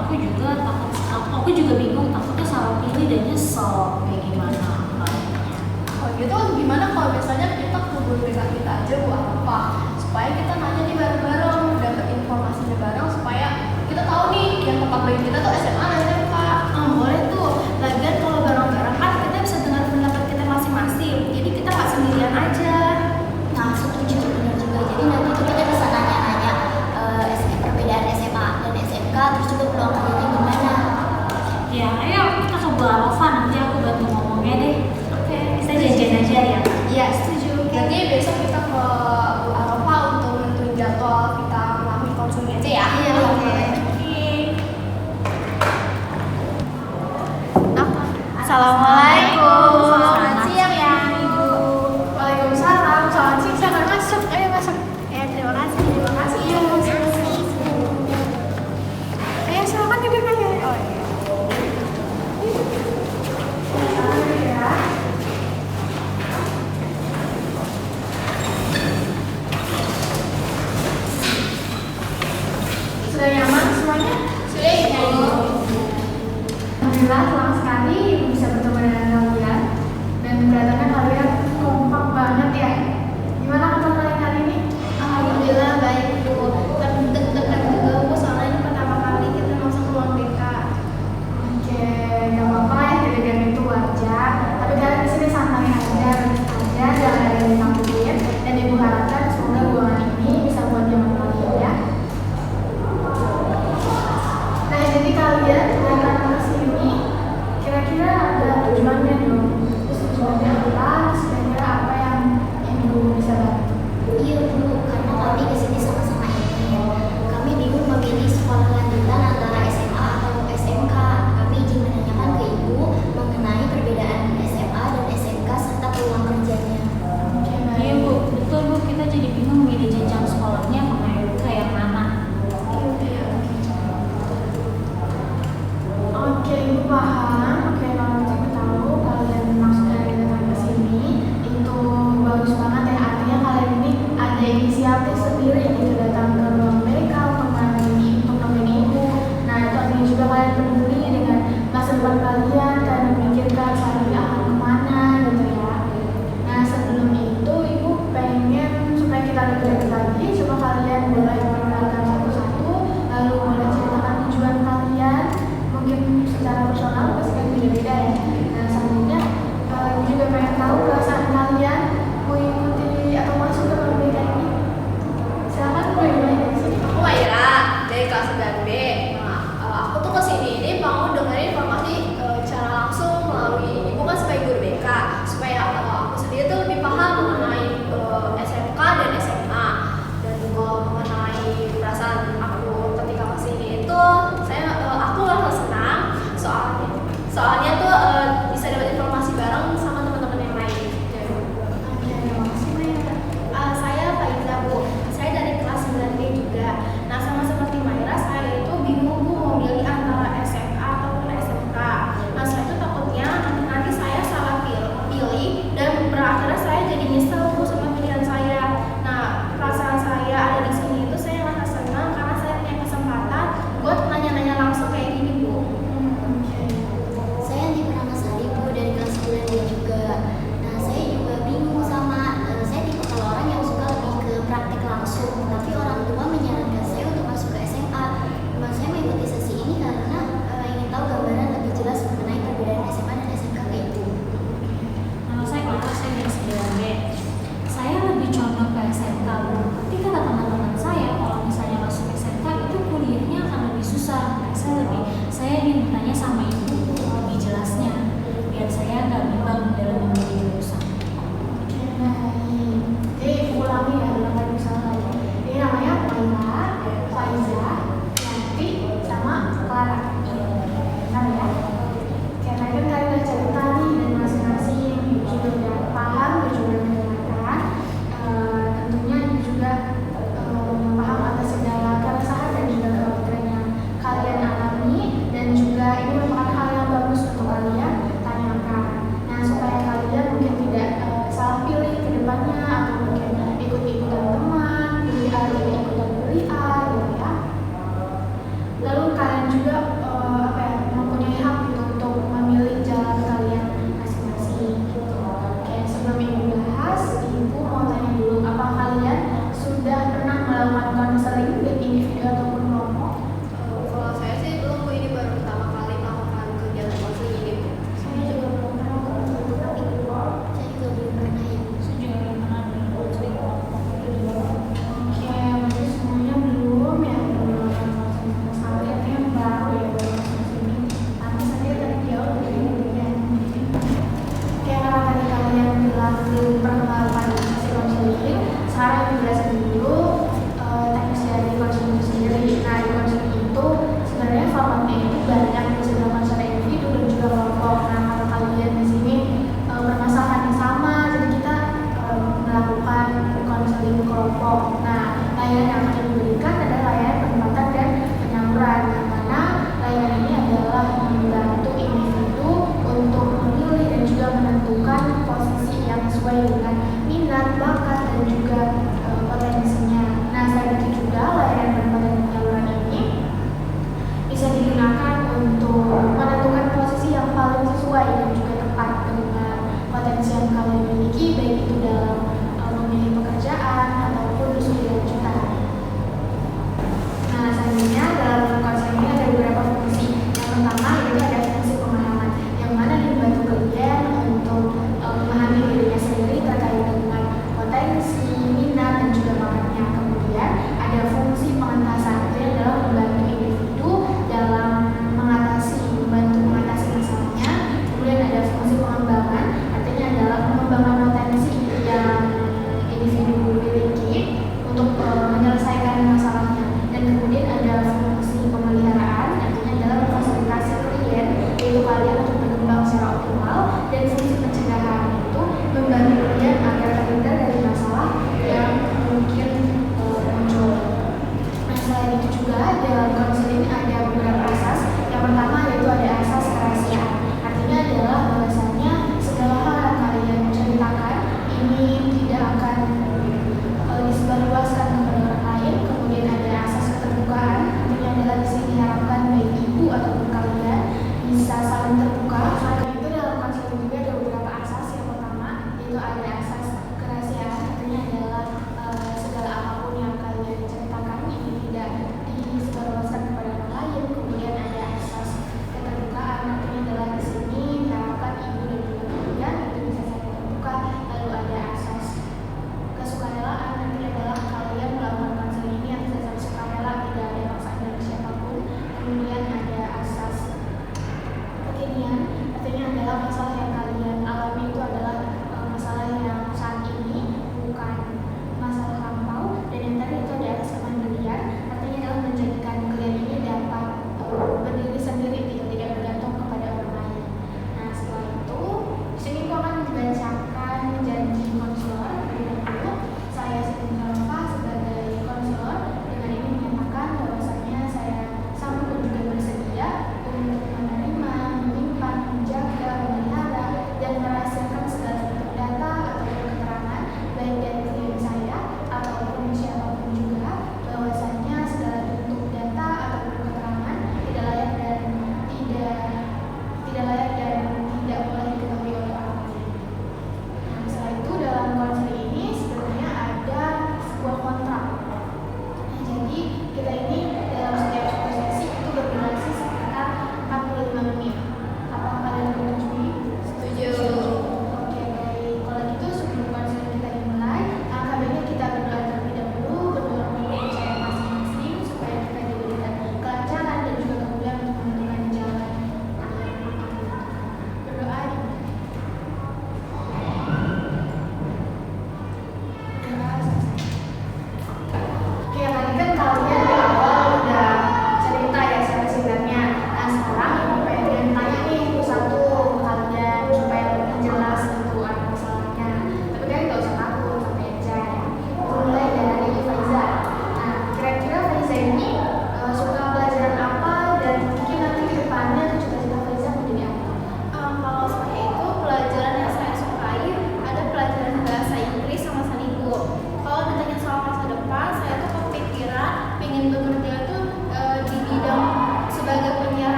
aku juga takut, aku juga bingung, takutnya salah pilih dan nyesel kayak gimana kayaknya. Oh gitu, gimana kalau misalnya kita ke guru BK kita aja buat apa? Supaya kita nanya nih bareng-bareng, dapat informasinya bareng supaya kita tahu nih yang tempat bagi kita tuh SMA dan SMK. Boleh tuh. Lagian kalau bareng-bareng kan kita bisa dengar pendapat kita masing-masing. Jadi kita nggak sendirian aja. Nah, setuju, benar juga. Jadi nanti tuh kita bisa nanya-nanya perbedaan SMA dan SMK, terus juga peluang kerjanya gimana. Ya, ayo kita ke Bu Alova, nanti aku bantu ngomongnya deh. Oke. Kita janjian aja ya. Iya, setuju. Nanti besok kita ke Bu Alfa untuk nentuin jadwal kita melalui konsulnya aja ya. Iya, oke. Assalamualaikum. Selamat siang ya, Ibu. Waalaikumsalam. Selamat siang. Silakan masuk. Ayo masuk. Ya, terima kasih. Terima kasih. Iya, masuk. Ayo silakan duduk aja. Oh iya. Sudah nyaman semuanya? Sudah ya. Alhamdulillah, senang sekali bisa bertemu dengan kalian dan kelihatannya kalian kompak banget ya. Gimana kabar kalian hari ini? Alhamdulillah baik Bu. Tapi deg-degan juga Bu, soalnya ini pertama kali kita masuk ruang BK. Oke, nggak apa-apa ya, deg-degan itu wajar. Tapi kalian di sini santai aja, jangan ada yang ditakutin. Dan ibu harapkan semoga ruangan ini bisa buat nyaman kalian ya. Nah, jadi kalian datang ke sini, kira-kira ada tujuannya dong. Terus tujuannya apa? Terus kira-kira apa yang ibu bisa bantu? Iya Bu, karena kami kesini sama-sama ingin. Kami bingung memilih sekolah lanjutan antara SMA atau SMK. Kami izin menanyakan ke Ibu mengenai perbedaan SMA dan SMK serta peluang kerjanya. Oke, Iya baik. Bu, betul Bu, kita jadi bingung milih jenjang sekolahnya kayak mana. Oke, ibu paham. Oke, kalau ibu tahu kalian maksudnya datang ke sini itu bagus banget ya. Artinya kalian ini ada inisiatif sendiri gitu datang ke ruang mereka untuk nemenin ibu. Nah, itu artinya juga kalian peduli dengan masa depan kalian dan memikirkan selanjutnya akan kemana gitu ya. Nah, sebelum itu ibu pengen supaya kita lebih dekat lagi, coba kalian boleh perkenalkan satu-satu, lalu boleh ceritakan tujuan kalian. Mungkin secara personal pasti kan beda-beda ya. Nah, selanjutnya ibu juga pengen tahu perasaan kalian mengikuti atau masuk ke perbedaan ini. Silakan mulai dari sini. Aku Maira dari kelas 9B. Nah, aku tuh kesini ini mau dengerin informasi secara langsung melalui ibu kan sebagai guru BK supaya aku sendiri tuh lebih paham mengenai SMK dan SMA dan juga mengenai perasaan aku ketika kesini itu aku merasa senang soalnya tuh bisa dapat informasi bareng sama teman-teman yang lain. Oke, makasih Maira. Saya Faiza Bu. Saya dari kelas 9B juga. Nah, sama seperti Maira, saya itu bingung Bu mau milih antara SMA ataupun SMK. Nah, saya itu takutnya nanti saya salah pilih dan berakhirnya saya jadi nyesel Bu sama pilihan saya. Nah, perasaan saya ada di sini itu saya merasa senang karena saya punya kesempatan buat nanya-nanya langsung kayak gini Bu. Oke. Saya Andi Pranasari Bu dari kelas 9D juga. Nah, saya juga bingung sama saya tipe kalau orang yang suka lebih ke praktik langsung, tapi orang tua menyarankan saya untuk masuk ke SMA. Memang saya mengikuti sesi ini karena ingin tahu gambaran lebih jelas mengenai perbedaan SMA dan SMK ke Ibu. Kalau saya kelas saya dari 9B, saya lebih condong ke SMK Bu. Tapi kata teman-teman saya kalau misalnya masuk SMK itu kuliahnya akan lebih susah. Nah, saya ingin bertanya sama Ibu lebih jelasnya biar saya nggak bimbang dalam memilih jurusan. Oke, baik. Jadi ibu ulangi ya, dalam kali misalnya lagi. Ini namanya Maira, Faiza, Yanti, sama Clara. Benar ya? Oke, tadi kan kalian udah cerita nih dan masing-masing ibu juga udah paham, ibu juga udah mendengarkan. Tentunya ibu juga paham atas segala keresahan dan juga kekhawatiran yang kalian alami dan juga ini merupakan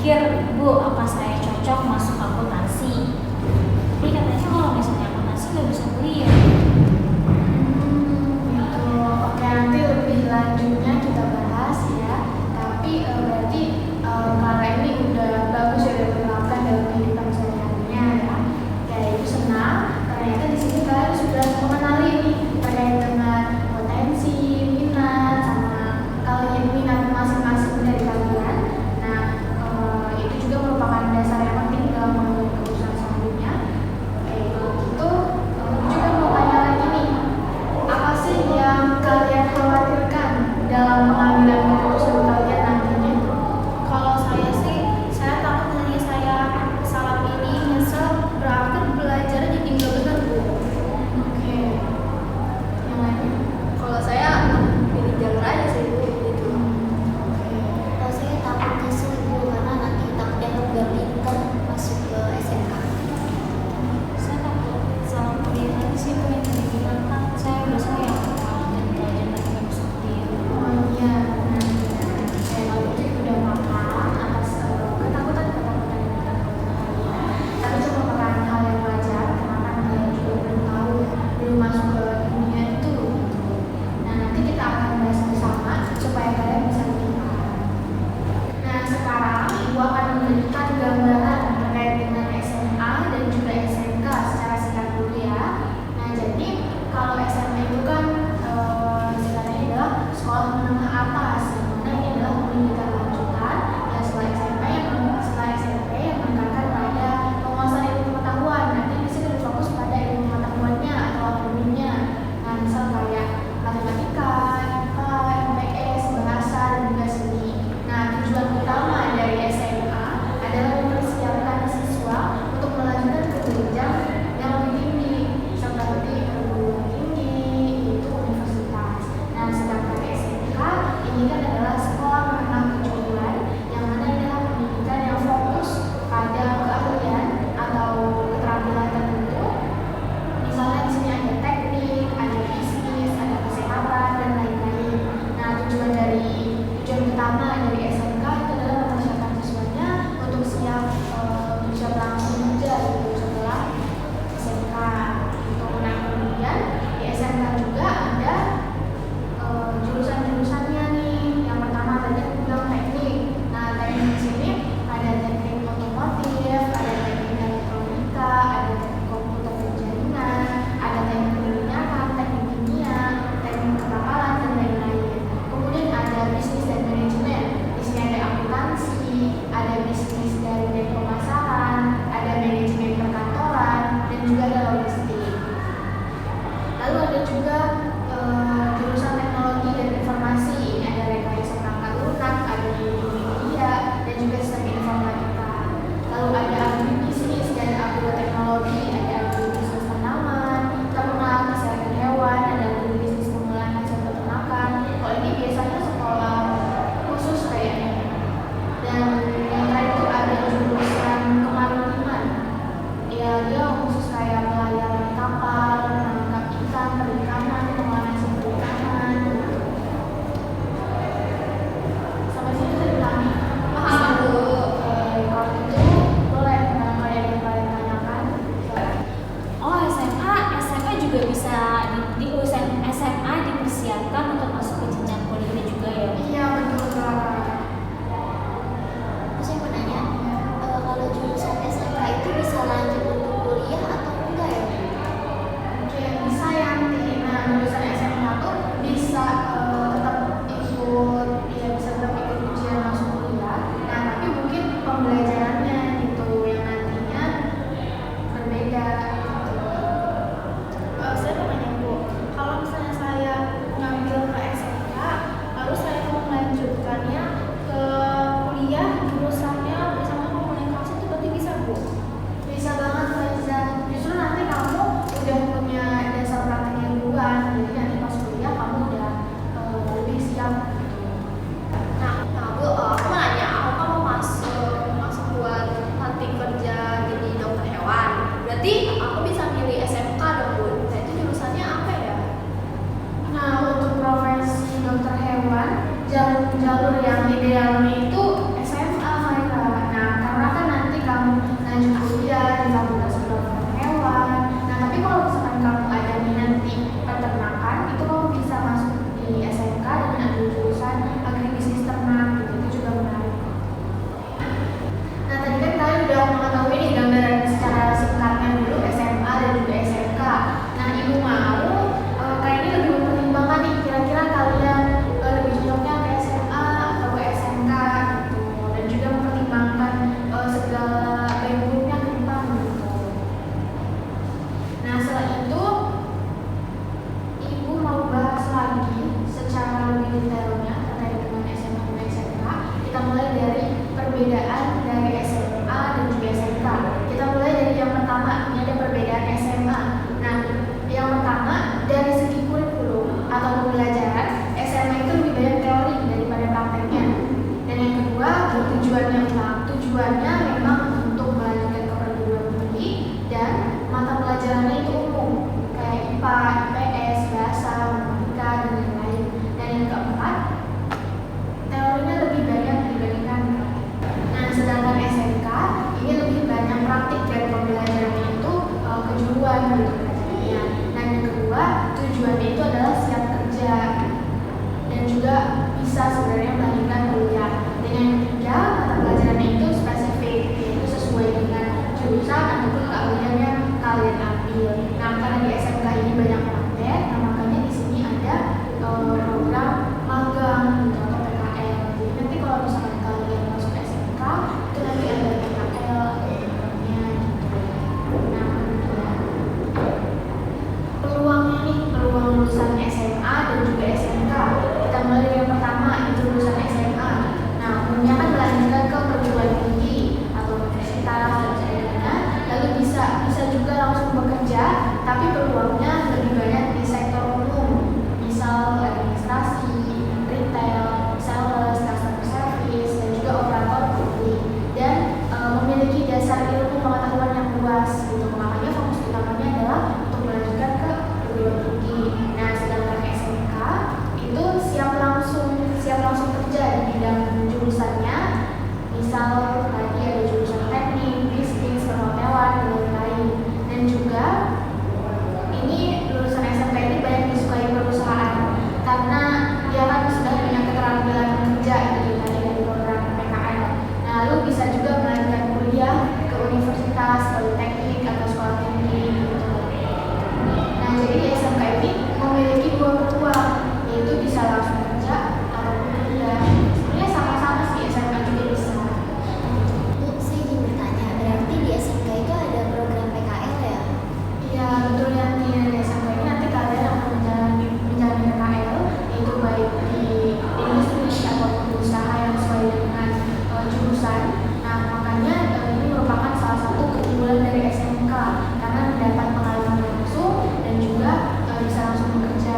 mikir, Bu, apa saya cocok masuk akuntansi? Tapi katanya kalau misalnya akuntansi nggak bisa kuliah. Gitu. Oke, nanti lebih lanjutnya kita bahas ya. Tapi berarti karena ini udah bagus ya, udah menerapkan dalam kehidupan sehari-harinya ya. Ya itu senang. Ternyata di sini kalian sudah mengenali nih terkait dengan potensi, minat, sama kalian minat masing-masing dari kalian. Nah, itu juga merupakan dasar yang penting dalam mengambil keputusan selanjutnya. Oke, kalau gitu, aku juga mau tanya lagi nih, apa sih yang kalian khawatirkan dalam pengambilan keputusan kalian nantinya? Kalau saya sih, saya takut nanti saya salah pilih, nyesel, berakhir belajar jadi nggak benar, Bu. Oke, yang lainnya? Kalau saya pilih jalur aja sih Bu gitu. Oke. Kalau saya takut nyesel Bu, karena nanti takutnya nggak pinter masuk ke SMK. Saya takut salah kuliah lagi sih, Bu, yang tadi bilang kan saya udah sayang dan belajar lagi nggak bisa kuliah. Oh iya, benar. Saya kalau itu udah makan atas ketakutan-ketakutan yang kalian. Tapi itu merupakan hal yang wajar karena kan kalian juga belum tahu, belum masuk ke dunia itu. Nah, nanti kita akan bahas bersama supaya kalian bisa lebih paham. Nah, sekarang Ibu akan memberikan gambaran terkait dengan SMA dan juga SMK secara singkat dulu ya. Nah, jadi kalau SMA itu kan singkatnya adalah sekolah menengah atas, yang mana ini adalah pendidikan lanjutan dan setelah SMP yang menekankan pada penguasaan ilmu pengetahuan. Nanti di sini berfokus pada ilmu pengetahuannya atau akademiknya. Nah, misal kayak matematika, IPA, MPS, bahasa dan juga seni. Nah, tujuan utama dari SMA adalah mempersiapkan siswa untuk melanjutkan ke jenjang yang lebih tinggi seperti perguruan tinggi, yaitu universitas. Nah, sedangkan SMK ini kan adalah sekolah menengah kejuruan yang mana adalah pendidikan yang fokus pada keahlian atau keterampilan tertentu. Misalnya di sini ada teknik, ada bisnis, ada kesehatan dan lain-lain. Nah, tujuan utama dari SMK itu adalah mempersiapkan siswanya untuk siap langsung kerja gitu setelah SMK. Gitu. Nah, kemudian di SMK juga ada jurusan-jurusannya nih. Yang pertama tadi aku bilang teknik. Nah, teknik di sini ada teknik otomotif, ada teknik elektronika, ada teknik komputer dan jaringan, ada teknik perminyakan, teknik kimia, teknik kekapalan dan lain-lain. Kemudian ada bisnis dan manajemen. Di sini ada akuntansi, ada bisnis dan pemasaran, ada manajemen perkantoran, dan juga ada logistik. Lalu ada juga jurusan teknologi dan informasi. Ini ada rekayasa perangkat lunak, ada media, dan juga sistem informatika. Lalu ada agribisnis dan agroteknologi, ada agribisnis tanaman, ternak, kesehatan hewan, ada agribisnis pengolahan hasil peternakan. Kalau ini biasanya sekolah khusus kayaknya. Dan yang terakhir itu ada jurusan kemaritiman. Ya, dia khusus kayak pelayaran kapal, menangkap ikan, perikanan, pengolahan hasil perikanan. Sampai sini udah dipahami? Paham Bu. Oke, kalau itu boleh barangkali ada yang kalian tanyakan. Oh, SMA juga bisa di SMA dipersiapkan untuk masuk ke jenjang kuliah juga ya. Iya, betul Clara. Terus saya mau nanya, kalau jurusan SMK itu bisa lanjut untuk kuliah atau enggak ya? Oke, bisa ya nanti. Nah, jurusan SMK tuh bisa tetap ikut, ya bisa tetap ikut ujian masuk kuliah. Nah, tapi mungkin pembelajarannya gitu yang nantinya berbeda. Saya mau nanya Bu, kalau misalnya saya ngambil ke SMK, lalu saya mau melanjutkannya ke kuliah, jurusannya bersama komunikasi itu berarti bisa Bu? Bisa banget Faiza. Justru nanti kamu udah punya dasar prakteknya duluan. Jadi nanti pas kuliah kamu udah lebih siap. Nah Bu, aku mau nanya, aku kan mau masuk buat nanti kerja jadi dokter hewan. Berarti aku bisa milih SMK dong Bu. Nah itu jurusannya apa ya? Nah, untuk profesi dokter hewan, jalur yang idealnya itu SMA Maira. Nah, perbedaan dari SMA dan juga SMK. Kita mulai dari yang pertama, ini ada perbedaan SMA. Nah, yang pertama dari segi kurikulum atau pembelajaran, SMA itu lebih banyak teori daripada prakteknya. Dan yang kedua, tujuannya memang untuk melanjutkan ke perguruan tinggi dan mata pelajarannya itu umum, kayak IPA, IPS, bahasa, matematika, dan lain-lain. Dan yang keempat, teorinya lebih banyak dibandingkan praktik. Nah, sedangkan SMK ini lebih banyak praktik dan pembelajarannya itu kejuruan gitu belajarnya. Dan yang kedua, tujuannya itu adalah siap kerja dan juga bisa sebenarnya melanjutkan kuliah. Dan yang ketiga, mata pelajarannya itu spesifik, yaitu sesuai dengan jurusan ataupun keahlian yang kalian ambil. Nah, karena di SMK ini banyak praktek, nah makanya di sini ada program magang gitu, atau PKL. Jadi nanti kalau misalkan kalian masuk SMK, itu nanti ada PKL atau programnya gitu. Nah, peluangnya nih, peluang lulusan SMA dan juga SMK. Kita mulai dari yang pertama, itu lulusan SMA. Nah, umumnya kan melanjutkan ke perguruan tinggi atau universitas dan sebagainya, lalu bisa juga langsung bekerja, tapi peluangnya lebih banyak di sektor umum, misal administrasi, retail, sales, customer service, dan juga operator publik, dan memiliki dasar ilmu pengetahuan yang luas gitu. Makanya fokus utamanya adalah untuk melanjutkan ke perguruan tinggi. Nah, sedangkan SMK itu siap langsung kerja di bidang jurusannya, misal tadi ada jurusan teknik, bisnis, perhotelan, dan lain-lain. Dan juga ini lulusan SMK ini banyak disukai perusahaan karena dia kan sudah punya keterampilan kerja gitu tadi dari program PKL. Nah, lalu bisa juga melanjutkan kuliah ke universitas, politeknik atau sekolah tinggi gitu. Nah, jadi di SMK ini memiliki dua peluang, yaitu bisa langsung kerja ataupun kuliah. Sebenarnya sama-sama sih, SMK juga bisa. Bu, saya ingin bertanya, berarti di SMK itu ada program PKL ya? Iya, betul ya. Di SMK ini nanti kalian akan menjalani PKL, yaitu baik di industri ataupun usaha yang sesuai dengan jurusan. Nah, makanya ini merupakan salah satu keunggulan dari SMK karena mendapat pengalaman langsung dan juga bisa langsung bekerja.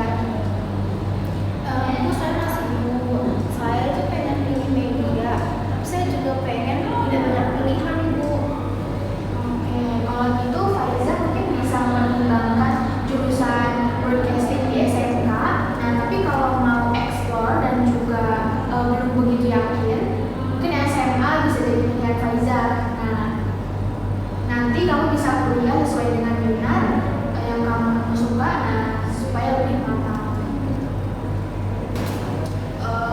Bu, saya masih Bu. Saya itu pengen pilih media, tapi saya juga pengen punya banyak pilihan Bu. Oke, kalau gitu Faiza mungkin bisa mengembangkan jurusan broadcasting di SMK. Nah, tapi kalau mau explore dan juga belum begitu yakin, mungkin SMA bisa jadi pilihan Faiza. Nah, nanti kamu bisa kuliah sesuai dengan minat yang kamu suka, nah supaya lebih matang.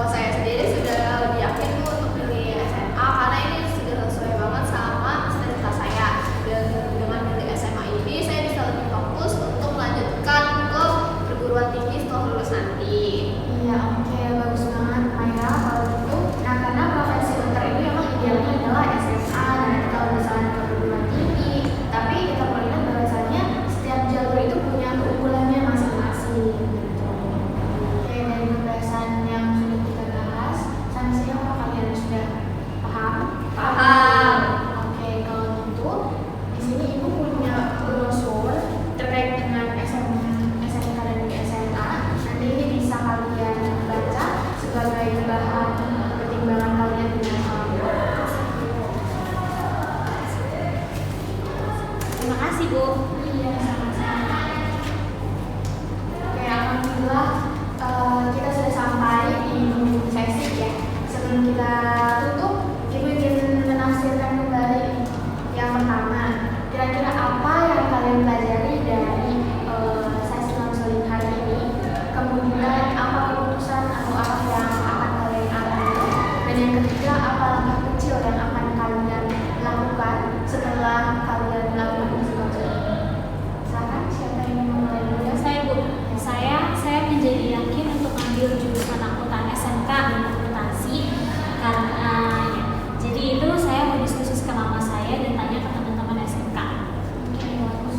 Saya sendiri sudah lebih yakin Bu untuk pilih SMA karena ini sudah sesuai banget sama cita-cita saya. Dan dengan pilih SMA ini saya bisa lebih fokus untuk melanjutkan ke perguruan tinggi setelah lulus nanti. Iya, oke, bagus banget Maira kalau gitu. Nah, karena profesi dokter ini memang idealnya adalah SMA, dan kalau misalnya ke perguruan tinggi, tapi kita perlu ingat bahwasannya setiap jalur itu punya keunggulannya masing-masing gitu. Oke, dari pembahasan yang sudah kita bahas, sampai sini apa kalian sudah paham? Paham. Oke, kalau gitu di sini ibu punya brosur terkait dengan SMK dan juga SMA. Nanti ini bisa kalian baca sebagai bahan pertimbangan kalian dengan Terima kasih Bu. Iya, sama-sama. Oke, alhamdulillah kita sudah sampai di penghujung sesi ya. Sebelum kita tutup, ibu ingin menafsirkan kembali yang pertama. Kira-kira apa yang kalian pelajari dari sesi konseling hari ini? Kemudian apa keputusan atau arah yang akan kalian ambil? Dan yang ketiga, apa langkah kecil yang akan kalian lakukan setelah kalian melakukan sesi konseling? Silakan, siapa yang mau mulai dulu? Saya Bu. Saya menjadi yakin untuk ambil jurusan akuntan SMK dan akuntansi karena jadi itu saya mau diskusi ke mama saya dan tanya ke teman-teman SMK. Oke, bagus.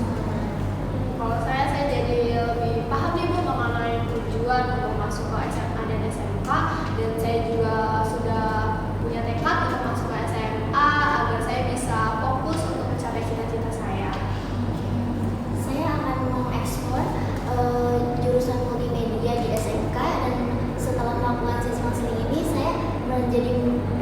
Kalau saya jadi lebih paham nih Bu mengenai tujuan untuk masuk ke SMA dan SMK, dan saya juga sudah punya tekad untuk masuk ke SMK jadi